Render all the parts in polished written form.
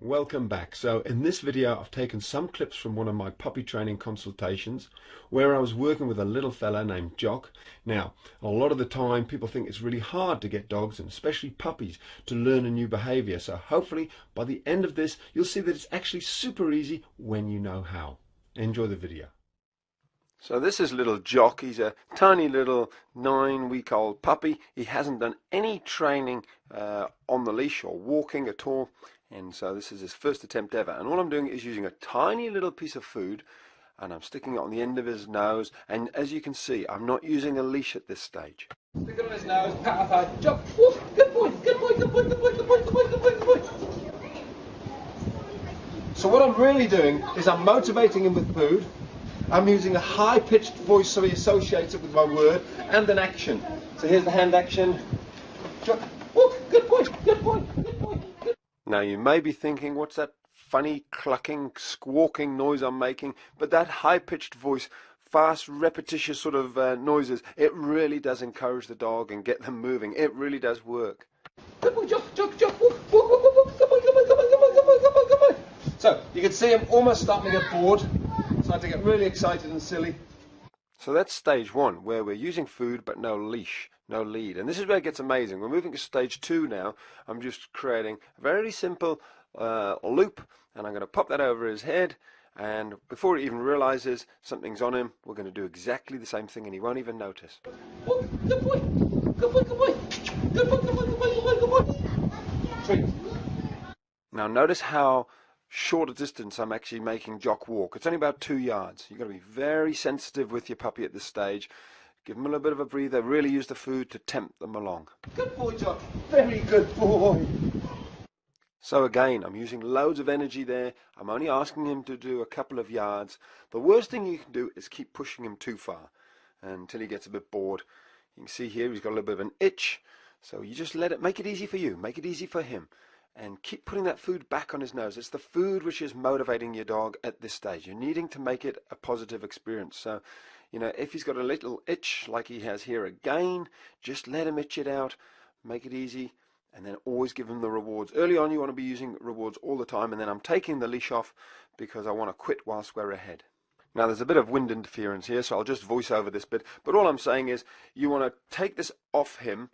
Welcome back. So in this video I've taken some clips from one of my puppy training consultations where I was working with a little fella named Jock. Now a lot of the time people think it's really hard to get dogs, and especially puppies, to learn a new behavior. So hopefully by the end of this you'll see that it's actually super easy when you know how. Enjoy the video. So this is little Jock. He's a tiny little 9-week-old puppy. He hasn't done any training on the leash or walking at all. And so this is his first attempt ever. And all I'm doing is using a tiny little piece of food and I'm sticking it on the end of his nose. And as you can see, I'm not using a leash at this stage. Stick it on his nose, pat up high, jump, woof, good boy, good boy, good boy, good boy, good boy, good boy, good boy, good boy. So what I'm really doing is I'm motivating him with food. I'm using a high-pitched voice so he associates it with my word and an action. So here's the hand action. Jump, woof, good boy, good boy, good boy. Now you may be thinking, what's that funny clucking, squawking noise I'm making? But that high-pitched voice, fast, repetitious sort of noises, it really does encourage the dog and get them moving. It really does work. Good boy, jump, jump, jump, woof, woof, woof, woof, good boy, good boy, good boy, good boy, good boy, good boy, good boy. So you can see I'm almost starting to get bored. Starting to get really excited and silly. So that's stage one, where we're using food but no leash, no lead. And this is where it gets amazing. We're moving to stage two now. I'm just creating a very simple loop, and I'm going to pop that over his head. And before he even realizes something's on him, we're going to do exactly the same thing, and he won't even notice. Oh, good boy, good boy, good boy, good boy, good boy, good boy, good boy, good boy. Treat. Now notice how short a distance I'm actually making Jock walk. It's only about 2 yards. You've got to be very sensitive with your puppy at this stage. Give him a little bit of a breather. Really use the food to tempt them along. Good boy, Jock. Very good boy. So again, I'm using loads of energy there. I'm only asking him to do a couple of yards. The worst thing you can do is keep pushing him too far until he gets a bit bored. You can see here he's got a little bit of an itch. So you just let it, make it easy for you, make it easy for him. And keep putting that food back on his nose. It's the food which is motivating your dog at this stage. You're needing to make it a positive experience. So, you know, if he's got a little itch like he has here again, just let him itch it out, make it easy, and then always give him the rewards. Early on you want to be using rewards all the time, and then I'm taking the leash off because I want to quit whilst we're ahead. Now there's a bit of wind interference here, so I'll just voice over this bit. But all I'm saying is you want to take this off him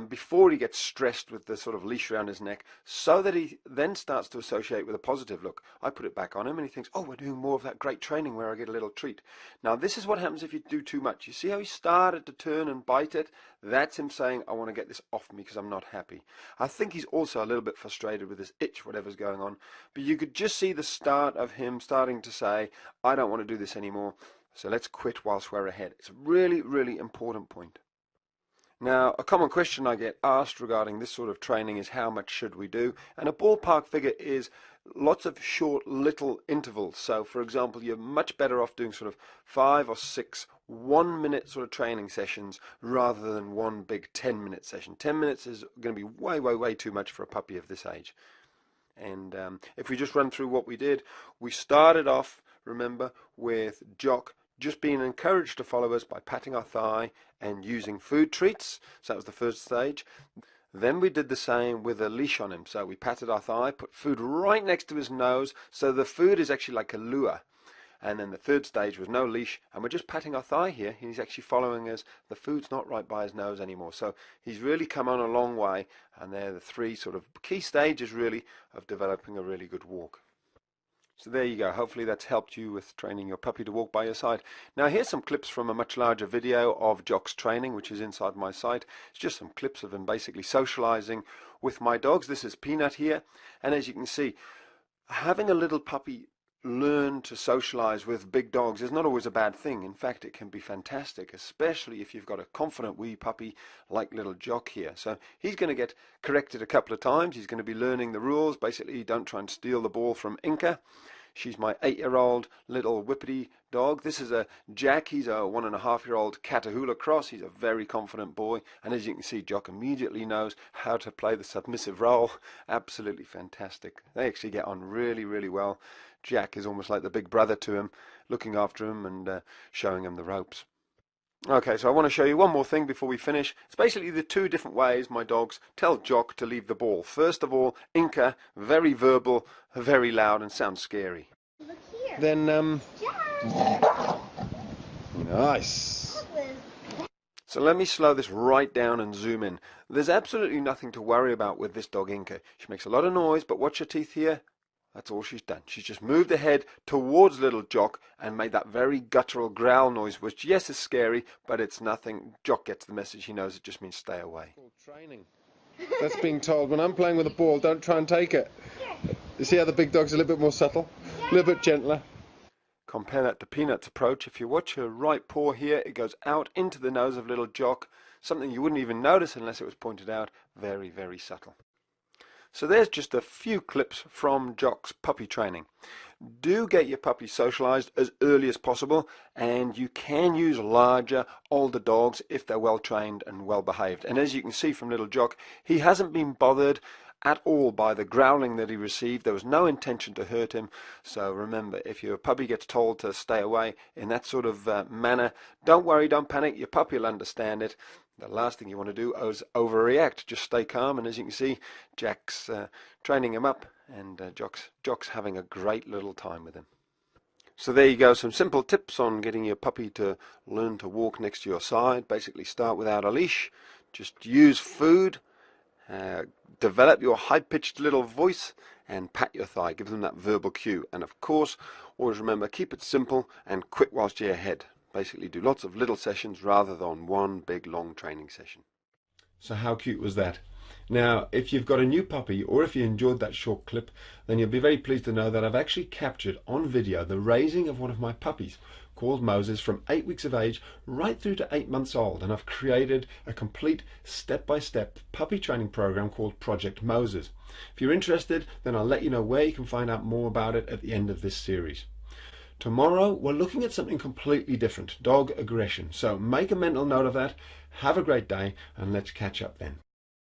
before he gets stressed with the sort of leash around his neck, so that he then starts to associate with a positive look. I put it back on him and he thinks, oh, we're doing more of that great training where I get a little treat. Now this is what happens if you do too much. You see how he started to turn and bite it? That's him saying, I want to get this off me because I'm not happy. I think he's also a little bit frustrated with his itch, whatever's going on. But you could just see the start of him starting to say, I don't want to do this anymore, so let's quit whilst we're ahead. It's a really, really important point. Now, a common question I get asked regarding this sort of training is how much should we do? And a ballpark figure is lots of short little intervals. So, for example, you're much better off doing sort of 5 or 6 1-minute sort of training sessions rather than one big 10-minute session. 10 minutes is going to be way, way, way too much for a puppy of this age. And if we just run through what we did, we started off, remember, with Jock just being encouraged to follow us by patting our thigh and using food treats. So that was the first stage. Then we did the same with a leash on him. So we patted our thigh, put food right next to his nose, so the food is actually like a lure. And then the third stage was no leash, and we're just patting our thigh here. He's actually following us. The food's not right by his nose anymore. So he's really come on a long way, and they're the 3 sort of key stages really of developing a really good walk. So there you go. Hopefully that's helped you with training your puppy to walk by your side. Now here's some clips from a much larger video of Jock's training, which is inside my site. It's just some clips of him basically socializing with my dogs. This is Peanut here, and as you can see, having a little puppy learn to socialize with big dogs is not always a bad thing. In fact, it can be fantastic, especially if you've got a confident wee puppy like little Jock here. So he's going to get corrected a couple of times. He's going to be learning the rules. Basically, don't try and steal the ball from Inca. She's my 8-year-old little whippity dog. This is a Jack. He's a 1.5-year-old Catahoula cross. He's a very confident boy. And as you can see, Jock immediately knows how to play the submissive role. Absolutely fantastic. They actually get on really, really well. Jack is almost like the big brother to him, looking after him and showing him the ropes. Okay, so I want to show you one more thing before we finish. It's basically the two different ways my dogs tell Jock to leave the ball. First of all, Inca, very verbal, very loud, and sounds scary. Look here. Then, Jack. nice. So let me slow this right down and zoom in. There's absolutely nothing to worry about with this dog Inca. She makes a lot of noise, but watch her teeth here. That's all she's done. She's just moved her head towards little Jock and made that very guttural growl noise, which, yes, is scary, but it's nothing. Jock gets the message. He knows it just means stay away. Training. That's being told. When I'm playing with a ball, don't try and take it. You see how the big dog's a little bit more subtle? A little bit gentler. Compare that to Peanut's approach. If you watch her right paw here, it goes out into the nose of little Jock. Something you wouldn't even notice unless it was pointed out. Very, very subtle. So there's just a few clips from Jock's puppy training. Do get your puppy socialized as early as possible, and you can use larger, older dogs if they're well trained and well behaved. And as you can see from little Jock, he hasn't been bothered at all by the growling that he received. There was no intention to hurt him. So remember, if your puppy gets told to stay away in that sort of manner, don't worry, don't panic. Your puppy will understand it. The last thing you want to do is overreact. Just stay calm, and as you can see, Jack's training him up, and Jock's having a great little time with him. So there you go, some simple tips on getting your puppy to learn to walk next to your side. Basically start without a leash, just use food, develop your high-pitched little voice, and pat your thigh, give them that verbal cue. And of course, always remember, keep it simple and quick whilst you're ahead. Basically do lots of little sessions rather than one big long training session. So how cute was that? Now, if you've got a new puppy, or if you enjoyed that short clip, then you'll be very pleased to know that I've actually captured on video the raising of one of my puppies called Moses from 8 weeks of age right through to 8 months old, and I've created a complete step-by-step puppy training program called Project Moses. If you're interested, then I'll let you know where you can find out more about it at the end of this series. Tomorrow we're looking at something completely different, dog aggression. So make a mental note of that, have a great day, and let's catch up then.